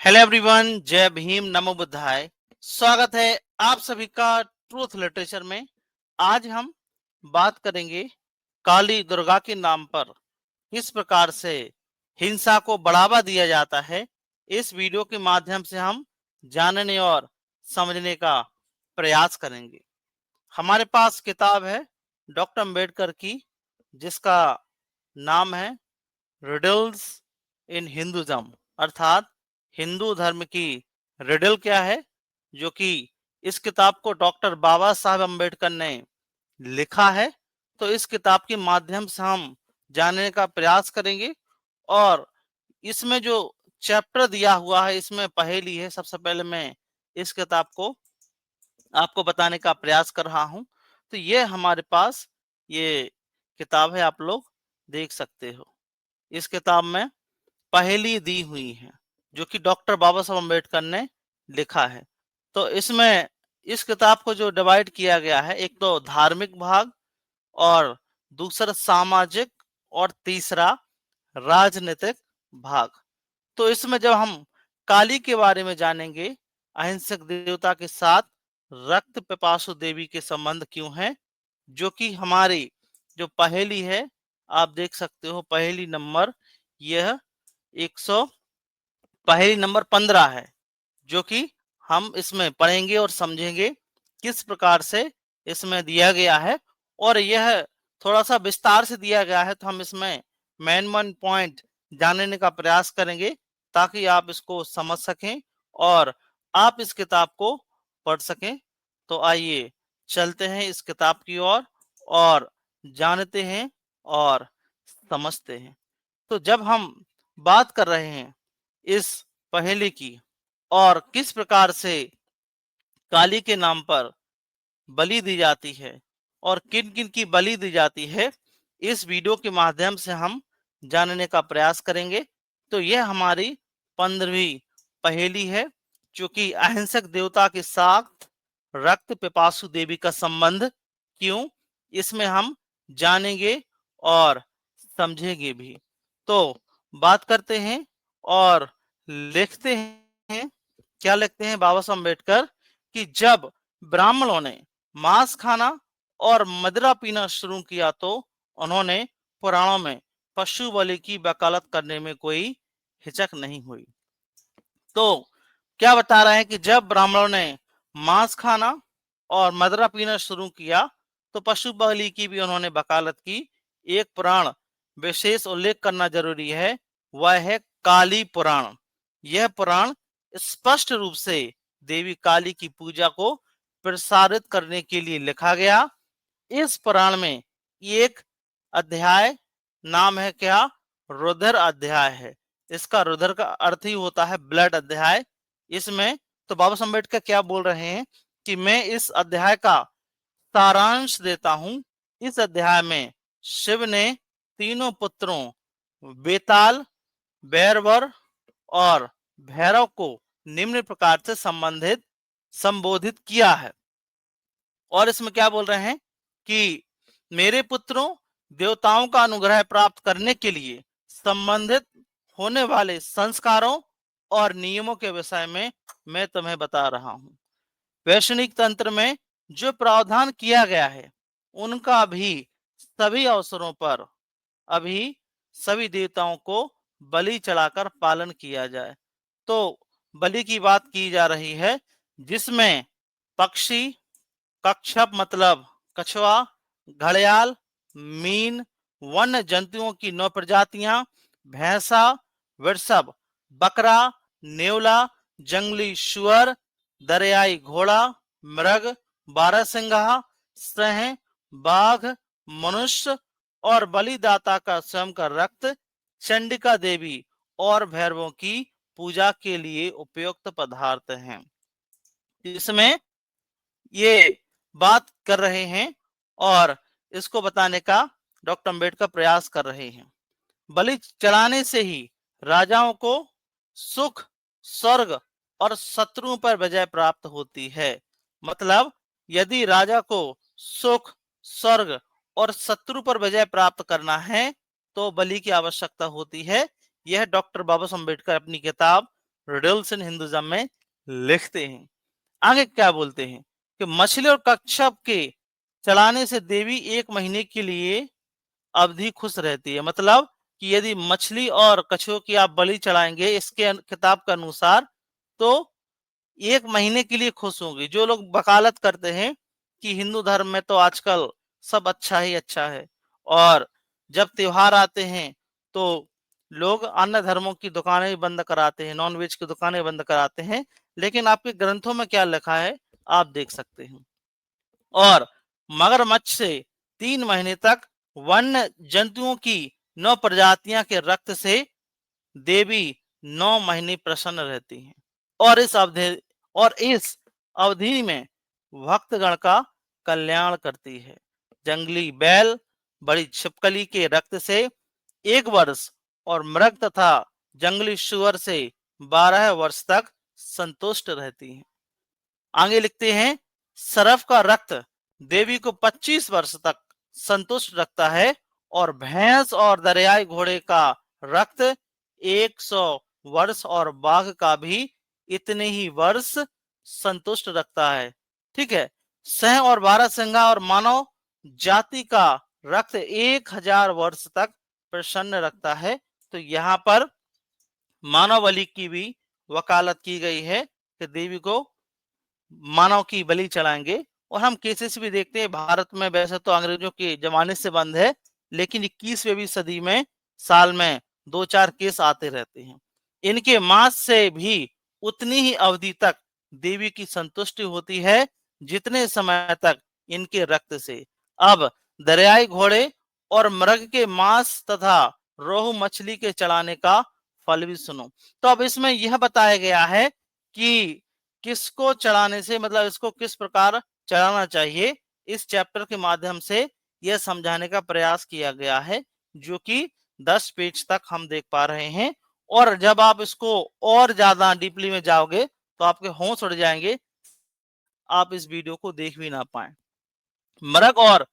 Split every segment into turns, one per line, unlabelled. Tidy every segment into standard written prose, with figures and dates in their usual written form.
Hello everyone, जय भीम, नमो बुद्धाय। स्वागत है आप सभी का ट्रूथ लिटरेचर में। आज हम बात करेंगे काली दुर्गा के नाम पर किस प्रकार से हिंसा को बढ़ावा दिया जाता है। इस वीडियो के माध्यम से हम जानने और समझने का प्रयास करेंगे। हमारे पास किताब है डॉक्टर अम्बेडकर की, जिसका नाम है रिडल्स इन हिंदुज्म, अर्थात हिंदू धर्म की रिडल क्या है, जो कि इस किताब को डॉक्टर बाबा साहब अम्बेडकर ने लिखा है। तो इस किताब के माध्यम से हम जानने का प्रयास करेंगे। और इसमें जो चैप्टर दिया हुआ है, इसमें पहेली है। सबसे पहले मैं इस किताब को आपको बताने का प्रयास कर रहा हूं। तो ये हमारे पास ये किताब है, आप लोग देख सकते हो। इस किताब में पहेली दी हुई है जो कि डॉक्टर बाबा साहब अम्बेडकर ने लिखा है। तो इसमें इस किताब को जो डिवाइड किया गया है, एक तो धार्मिक भाग, और दूसरा सामाजिक, और तीसरा राजनीतिक भाग। तो इसमें जब हम काली के बारे में जानेंगे, अहिंसक देवता के साथ रक्त पिपासु देवी के संबंध क्यों है, जो कि हमारी जो पहेली है, आप देख सकते हो पहेली नंबर यह 100 पहेली नंबर 15 है, जो कि हम इसमें पढ़ेंगे और समझेंगे किस प्रकार से इसमें दिया गया है। और यह थोड़ा सा विस्तार से दिया गया है, तो हम इसमें मेन पॉइंट जानने का प्रयास करेंगे ताकि आप इसको समझ सकें और आप इस किताब को पढ़ सकें। तो आइए चलते हैं इस किताब की ओर और जानते हैं और समझते हैं। तो जब हम बात कर रहे हैं इस पहेली की और किस प्रकार से काली के नाम पर बलि दी जाती है और किन किन की बलि दी जाती है, इस वीडियो के माध्यम से हम जानने का प्रयास करेंगे। तो यह हमारी 15वीं पहेली है, जो कि अहिंसक देवता के साथ रक्त पिपासु देवी का संबंध क्यों, इसमें हम जानेंगे और समझेंगे भी। तो बात करते हैं और लिखते हैं। क्या लिखते हैं बाबा साहब अम्बेडकर कि जब ब्राह्मणों ने मांस खाना और मदिरा पीना शुरू किया, तो उन्होंने पुराणों में पशु बलि की वकालत करने में कोई हिचक नहीं हुई। तो क्या बता रहे हैं कि जब ब्राह्मणों ने मांस खाना और मदिरा पीना शुरू किया, तो पशु बलि की भी उन्होंने वकालत की। एक पुराण विशेष उल्लेख करना जरूरी है, वह है काली पुराण। यह पुराण स्पष्ट रूप से देवी काली की पूजा को प्रसारित करने के लिए लिखा गया। इस पुराण में एक अध्याय नाम है क्या, रुधिर अध्याय है। इसका रुधिर का अर्थ ही होता है ब्लड अध्याय। इसमें तो बाबा साहब अम्बेडकर क्या बोल रहे हैं कि मैं इस अध्याय का सारांश देता हूं। इस अध्याय में शिव ने तीनों पुत्रों बेताल, भैरवर और भैरव को निम्न प्रकार से संबोधित किया है। और इसमें क्या बोल रहे हैं कि मेरे पुत्रों, देवताओं का अनुग्रह प्राप्त करने के लिए संबंधित होने वाले संस्कारों और नियमों के विषय में मैं तुम्हें बता रहा हूं। वैश्विक तंत्र में जो प्रावधान किया गया है, उनका भी सभी अवसरों पर अभी सभी देवताओं को बलि चढ़ाकर पालन किया जाए। तो बलि की बात की जा रही है, जिसमें पक्षी, कच्छप मतलब कछुआ, घड़ियाल, मीन, वन्य जंतुओं की 9 प्रजातियां, भैंसा, वृषभ, बकरा, नेवला, जंगली सुअर, दरियाई घोड़ा, मृग, बारहसिंगा, सिंह, बाघ, मनुष्य और बलिदाता का स्वयं का रक्त चंडिका देवी और भैरवों की पूजा के लिए उपयुक्त पदार्थ हैं। इसमें ये बात कर रहे हैं और इसको बताने का डॉक्टर अम्बेडकर प्रयास कर रहे हैं। बलि चढ़ाने से ही राजाओं को सुख, स्वर्ग और शत्रुओं पर विजय प्राप्त होती है। मतलब यदि राजा को सुख, स्वर्ग और शत्रु पर विजय प्राप्त करना है, तो बलि की आवश्यकता होती है। यह डॉक्टर बाबा साहब अम्बेडकर अपनी किताब रिडल्स इन हिंदुइज्म में लिखते हैं। आगे क्या बोलते हैं कि मछली और कच्छप के चलाने से देवी 1 महीने के लिए अवधि खुश रहती है। मतलब कि यदि मछली और कछुओं की आप बलि चढ़ाएंगे इसके किताब के अनुसार, तो 1 महीने के लिए खुश होंगे। जो लोग वकालत करते हैं कि हिंदू धर्म में तो आजकल सब अच्छा ही अच्छा है, और जब त्योहार आते हैं तो लोग अन्य धर्मों की दुकानें भी बंद कराते हैं, नॉनवेज की दुकानें बंद कराते हैं, लेकिन आपके ग्रंथों में क्या लिखा है आप देख सकते हैं। और मगरमच्छ से 3 महीने तक वन्य जंतुओं की 9 प्रजातियां के रक्त से देवी 9 महीने प्रसन्न रहती हैं। और इस अवधि में भक्तगण का कल्याण करती है। जंगली बैल बड़ी छिपकली के रक्त से 1 वर्ष और मृग तथा जंगली सुअर से 12 वर्ष तक संतुष्ट रहती हैं। आगे लिखते हैं सरफ का रक्त देवी को 25 वर्ष तक संतुष्ट रखता है, और भैंस और दरियाई घोड़े का रक्त 100 वर्ष और बाघ का भी इतने ही वर्ष संतुष्ट रखता है। ठीक है। सह और 12 सिंगा और मानव जाति का रक्त 1000 वर्ष तक प्रसन्न रखता है। तो यहाँ पर मानव बलि की भी वकालत की गई है कि देवी को मानव की बलि चढ़ाएंगे। और हम केसेस भी देखते हैं भारत में, वैसे तो अंग्रेजों के जमाने से बंद है, लेकिन 21वीं सदी में साल में 2-4 केस आते रहते हैं। इनके मांस से भी उतनी ही अवधि तक देवी की संतुष्टि होती है जितने समय तक इनके रक्त से। अब दरियाई घोड़े और मृग के मांस तथा रोहू मछली के चढ़ाने का फल भी सुनो। तो अब इसमें यह बताया गया है कि किसको चढ़ाने से, मतलब इसको किस प्रकार चढ़ाना चाहिए, इस चैप्टर के माध्यम से यह समझाने का प्रयास किया गया है, जो कि 10 पेज तक हम देख पा रहे हैं। और जब आप इसको और ज्यादा डीपली में जाओगे तो आपके होश उड़ जाएंगे, आप इस वीडियो को देख भी ना पाए। मृग और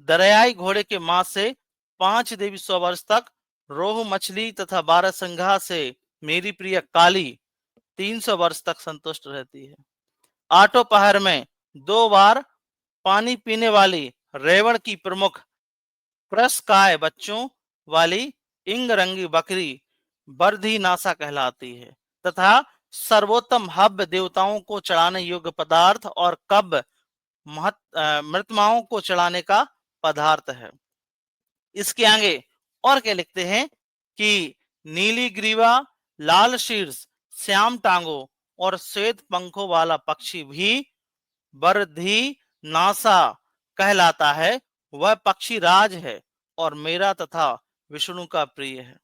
दरियाई घोड़े के मांस से 5 देवी 100 वर्ष तक, रोहू मछली तथा 12 संघा से मेरी प्रिय काली 300 वर्ष तक संतुष्ट रहती है। आठों पहर में 2 बार पानी पीने वाली रेवण की प्रमुख प्रस्काय बच्चों वाली इंग रंगी बकरी बर्धी नासा कहलाती है, तथा सर्वोत्तम हव्य देवताओं को चढ़ाने योग्य पदार्थ और कब मृतमाओं को चढ़ाने का पदार्थ है। इसके आगे और क्या लिखते हैं कि नीली ग्रीवा, लाल शीर्ष, श्याम टांगों और श्वेत पंखों वाला पक्षी भी बरधी नासा कहलाता है। वह पक्षी राज है और मेरा तथा विष्णु का प्रिय है।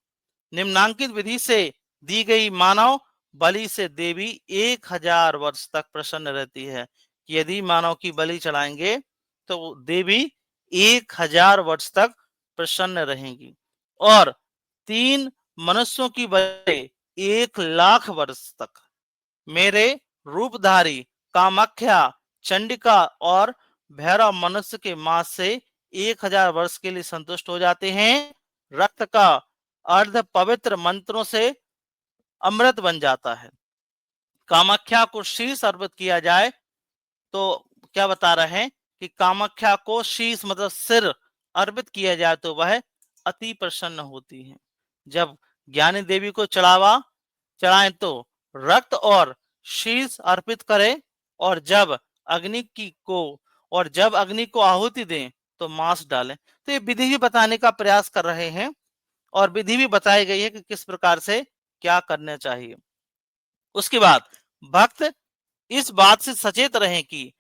निम्नांकित विधि से दी गई मानव बलि से देवी 1000 वर्ष तक प्रसन्न रहती है। यदि मानव की बलि चढ़ाएंगे तो देवी 1000 वर्ष तक प्रसन्न रहेंगी, और 3 मनुष्यों की बलि 1,00,000 वर्ष तक। मेरे रूपधारी कामाख्या, चंडिका और भैरव मनुष्य के मांस से 1000 वर्ष के लिए संतुष्ट हो जाते हैं। रक्त का अर्ध पवित्र मंत्रों से अमृत बन जाता है। कामाख्या को शीश अर्पित किया जाए तो क्या बता रहे हैं कि कामाख्या को शीश मतलब सिर अर्पित किया जाए तो वह अति प्रसन्न होती है। जब ज्ञानी देवी को चढ़ाएं तो रक्त और शीश अर्पित करें, और जब अग्नि को आहुति दें तो मांस डालें। तो ये विधि भी बताने का प्रयास कर रहे हैं, और विधि भी बताई गई है कि किस प्रकार से क्या करना चाहिए। उसके बाद भक्त इस बात से सचेत रहें कि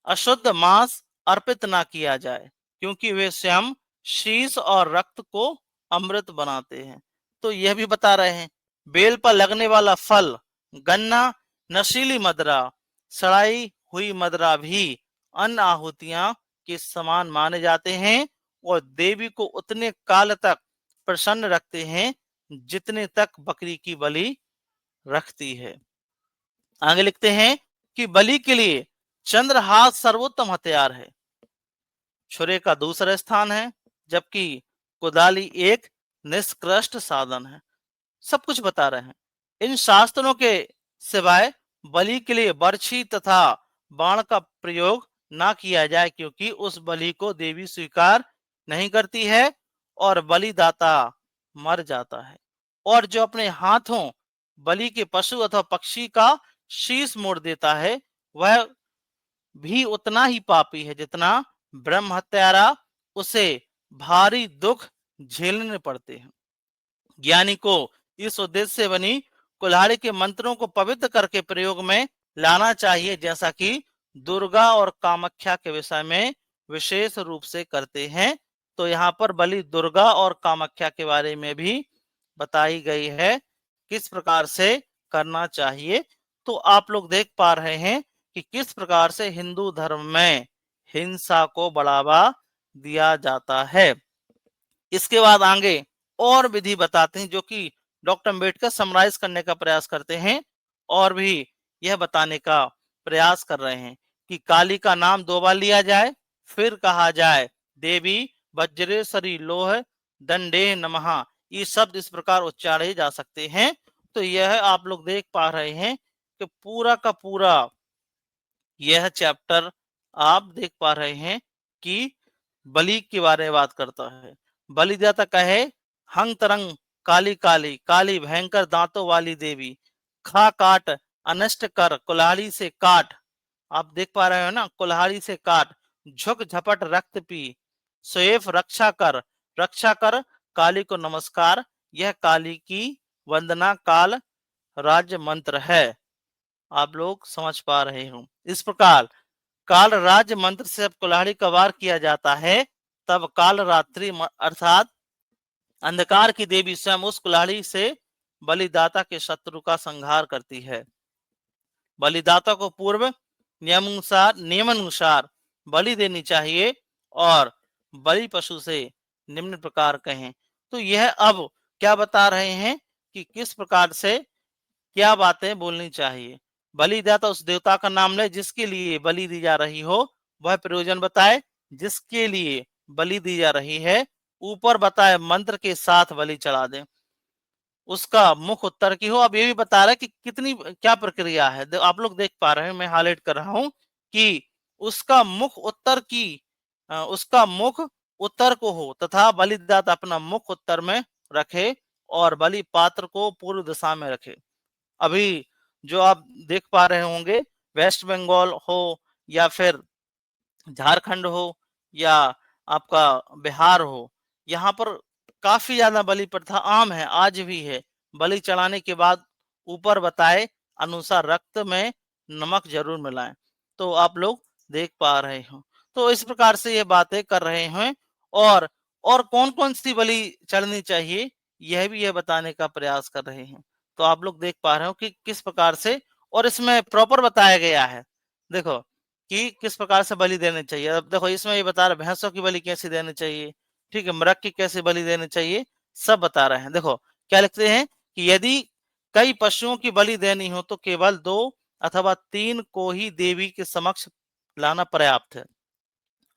अशुद्ध मांस अर्पित ना किया जाए, क्योंकि वे स्वयं शीश और रक्त को अमृत बनाते हैं। तो यह भी बता रहे हैं बेल पर लगने वाला फल, गन्ना, नशीली मदरा, सड़ाई हुई मदरा भी अन्य आहुतियां के समान माने जाते हैं, और देवी को उतने काल तक प्रसन्न रखते हैं जितने तक बकरी की बलि रखती है। आगे लिखते हैं कि बलि के लिए चंद्रहास सर्वोत्तम हथियार है, छुरे का दूसरा स्थान है, जबकि कुदाली एक निष्कृष्ट साधन है। सब कुछ बता रहे हैं। इन शास्त्रों के सिवाय बलि के लिए बर्छी तथा बाण का प्रयोग ना किया जाए, क्योंकि उस बलि को देवी स्वीकार नहीं करती है और बलिदाता मर जाता है। और जो अपने हाथों बलि के पशु अथवा पक्षी का शीश मोड़ देता है, वह भी उतना ही पापी है जितना ब्रह्म हत्यारा। उसे भारी दुख झेलने पड़ते हैं। ज्ञानी को इस उद्देश्य से बनी कुल्हाड़ी के मंत्रों को पवित्र करके प्रयोग में लाना चाहिए, जैसा कि दुर्गा और कामाख्या के विषय में विशेष रूप से करते हैं। तो यहाँ पर बलि दुर्गा और कामाख्या के बारे में भी बताई गई है किस प्रकार से करना चाहिए। तो आप लोग देख पा रहे हैं कि किस प्रकार से हिंदू धर्म में हिंसा को बढ़ावा दिया जाता है। इसके बाद आगे और विधि बताते हैं जो कि डॉक्टर अम्बेडकर समराइज करने का प्रयास करते हैं और भी यह बताने का प्रयास कर रहे हैं कि काली का नाम 2 बार लिया जाए, फिर कहा जाए देवी वज्रेश्वरी लोह दंडे नमः। ये शब्द इस प्रकार उच्चारे जा सकते हैं। तो यह आप लोग देख पा रहे हैं कि पूरा का पूरा यह चैप्टर आप देख पा रहे हैं कि बलि के बारे में बात करता है। बलिदाता कहे हंग तरंग काली काली काली भयंकर दांतों वाली देवी, खा काट अनष्ट कर कुल्हाड़ी से काट। आप देख पा रहे हो ना, कुल्हाड़ी से काट, झुक झपट रक्त पी, सैफ रक्षा कर काली को नमस्कार। यह काली की वंदना काल राज्य मंत्र है। आप लोग समझ पा रहे हो। इस प्रकार काल राज्य मंत्र से जब कुल्हाड़ी का वार किया जाता है, तब काल रात्रि अर्थात अंधकार की देवी स्वयं उस कुल्हाड़ी से बलिदाता के शत्रु का संहार करती है। बलिदाता को पूर्व नियमानुसार बलि देनी चाहिए और बलि पशु से निम्न प्रकार कहें। तो यह अब क्या बता रहे हैं कि किस प्रकार से क्या बातें बोलनी चाहिए। बलिदाता उस देवता का नाम ले जिसके लिए बलि दी जा रही हो, वह प्रयोजन बताए जिसके लिए बलि दी जा रही है, ऊपर बताए मंत्र के साथ बलि चढ़ा दे, उसका मुख उत्तर की हो। अब ये भी बता रहा है कि कितनी क्या प्रक्रिया है। आप लोग देख पा रहे हैं, मैं हाईलाइट कर रहा हूं कि उसका मुख उत्तर की उसका मुख उत्तर को हो तथा बलिदाता अपना मुख उत्तर में रखे और बलि पात्र को पूर्व दिशा में रखे। अभी जो आप देख पा रहे होंगे, वेस्ट बंगाल हो या फिर झारखंड हो या आपका बिहार हो, यहाँ पर काफी ज्यादा बलि प्रथा आम है, आज भी है। बलि चढ़ाने के बाद ऊपर बताए अनुसार रक्त में नमक जरूर मिलाएं। तो आप लोग देख पा रहे हो। तो इस प्रकार से ये बातें कर रहे हैं और कौन कौन सी बलि चढ़नी चाहिए यह भी ये बताने का प्रयास कर रहे हैं। तो आप लोग देख पा रहे हो कि किस प्रकार से, और इसमें प्रॉपर बताया गया है। देखो कि किस प्रकार से बलि देनी चाहिए। अब देखो इसमें ये बता रहे भैंसों की बलि कैसे देनी चाहिए, ठीक है, मृग की कैसे बलि देनी चाहिए, सब बता रहे हैं। देखो क्या लिखते हैं कि यदि कई पशुओं की बलि देनी हो तो केवल 2 अथवा 3 को ही देवी के समक्ष लाना पर्याप्त है,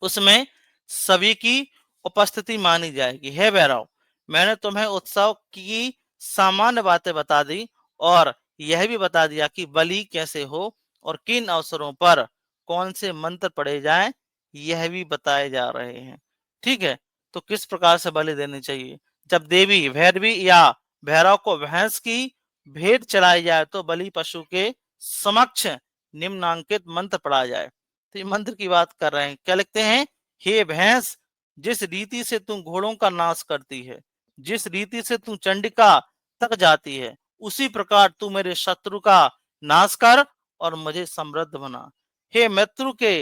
उसमें सभी की उपस्थिति मानी जाएगी। हे भैरव, मैंने तुम्हें उत्सव की सामान्य बातें बता दी और यह भी बता दिया कि बलि कैसे हो और किन अवसरों पर कौन से मंत्र पढ़े जाएं, यह भी बताए जा रहे हैं। ठीक है, तो किस प्रकार से बलि देनी चाहिए। जब देवी भैरवी या भैरव को भैंस की भेंट चढ़ाई जाए तो बलि पशु के समक्ष निम्नांकित मंत्र पढ़ा जाए। तो ये मंत्र की बात कर रहे हैं। क्या लिखते हैं, हे भैंस, जिस रीति से तू घोड़ों का नाश करती है, जिस रीति से तू चंडिका तक जाती है, उसी प्रकार तू मेरे शत्रु का नाश कर और मुझे समृद्ध बना। हे मृत्यु के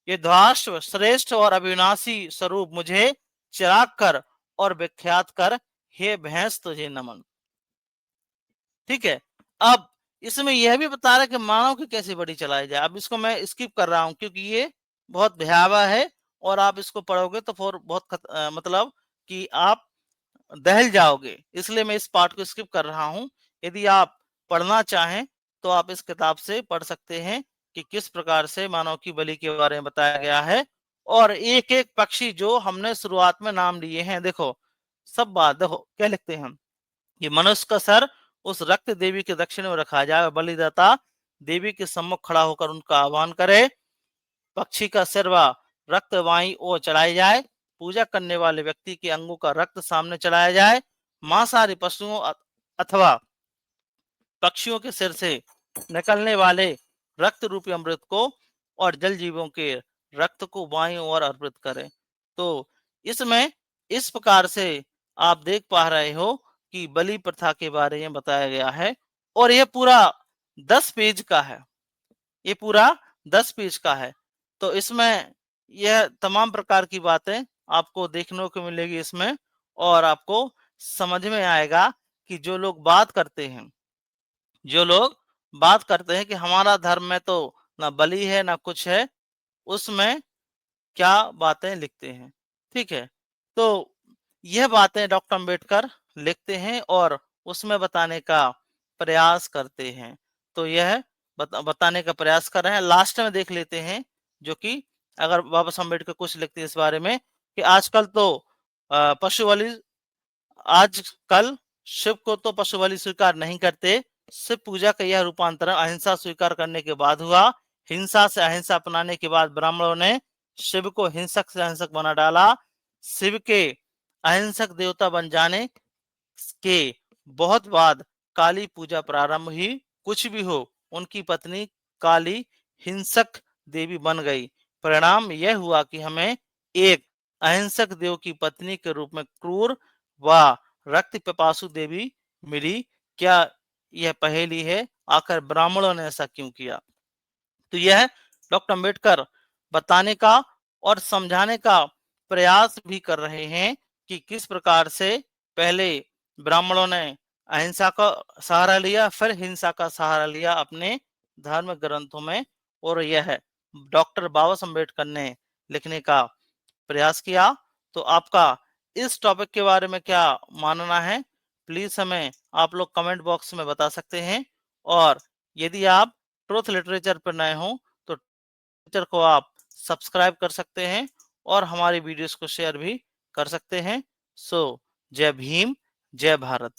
ये ध्वाश्व श्रेष्ठ और अविनाशी स्वरूप मुझे चिराग कर और विख्यात कर। हे भैंस, तुझे नमन। ठीक है, अब इसमें यह भी बता रहा है कि मानव की कैसे बलि चलाई जाए। अब इसको मैं स्किप कर रहा हूं क्योंकि ये बहुत भयावह है और आप इसको पढ़ोगे तो फिर बहुत मतलब कि आप दहल जाओगे, इसलिए मैं इस पार्ट को स्किप कर रहा हूं। यदि आप पढ़ना चाहें तो आप इस किताब से पढ़ सकते हैं कि किस प्रकार से मानव की बलि के बारे में बताया गया है और एक एक पक्षी जो हमने शुरुआत में नाम लिए हैं। देखो सब बात देखो क्या लिखते हैं, ये मनुष्य का सर उस रक्त देवी के दक्षिण में रखा जाए और बलिदाता देवी के सम्मुख खड़ा होकर उनका आह्वान करे। पक्षी का सिर व रक्त वाई ओर चढ़ाई जाए। पूजा करने वाले व्यक्ति के अंगों का रक्त सामने चढ़ाया जाए। मांसाहारी पशुओं अथवा पक्षियों के सिर से निकलने वाले रक्त रूपी अमृत को और जल जीवों के रक्त को बाईं ओर अर्पित करें। तो इसमें इस प्रकार से आप देख पा रहे हो कि बलि प्रथा के बारे में बताया गया है और यह पूरा 10 पेज का है। ये पूरा 10 पेज का है। तो इसमें यह तमाम प्रकार की बातें आपको देखने को मिलेगी इसमें, और आपको समझ में आएगा कि जो लोग बात करते हैं कि हमारा धर्म में तो ना बलि है ना कुछ है, उसमें क्या बातें लिखते हैं। ठीक है, तो यह बातें डॉक्टर अंबेडकर लिखते हैं और उसमें बताने का प्रयास करते हैं। तो यह बताने का प्रयास कर रहे हैं। लास्ट में देख लेते हैं जो कि अगर बाबा साहब अम्बेडकर कुछ लिखते हैं इस बारे में कि आजकल तो पशु बलि, आजकल शिव को तो पशु बलि स्वीकार नहीं करते। शिव पूजा का यह रूपांतरण अहिंसा स्वीकार करने के बाद हुआ। हिंसा से अहिंसा अपनाने के बाद ब्राह्मणों ने शिव को हिंसक से अहिंसक बना डाला। शिव के अहिंसक देवता बन जाने के बहुत बाद काली पूजा प्रारंभ हुई। कुछ भी हो, उनकी पत्नी काली हिंसक देवी बन गई। परिणाम यह हुआ कि हमें एक अहिंसक देव की पत्नी के रूप में क्रूर व रक्त पिपासु देवी मिली। क्या यह पहेली है? आखिर ब्राह्मणों ने ऐसा क्यों किया? तो यह डॉक्टर अंबेडकर बताने का और समझाने का प्रयास भी कर रहे हैं कि किस प्रकार से पहले ब्राह्मणों ने अहिंसा का सहारा लिया, फिर हिंसा का सहारा लिया अपने धार्मिक ग्रंथों में, और यह डॉक्टर बाबा साहब अम्बेडकर ने लिखने का प्रयास किया। तो आपका इस टॉपिक के बारे में क्या मानना है, प्लीज हमें आप लोग कमेंट बॉक्स में बता सकते हैं। और यदि आप ट्रूथ लिटरेचर पर नए हो तो लिटरेचर को आप सब्सक्राइब कर सकते हैं और हमारी वीडियोस को शेयर भी कर सकते हैं। सो जय भीम, जय भारत।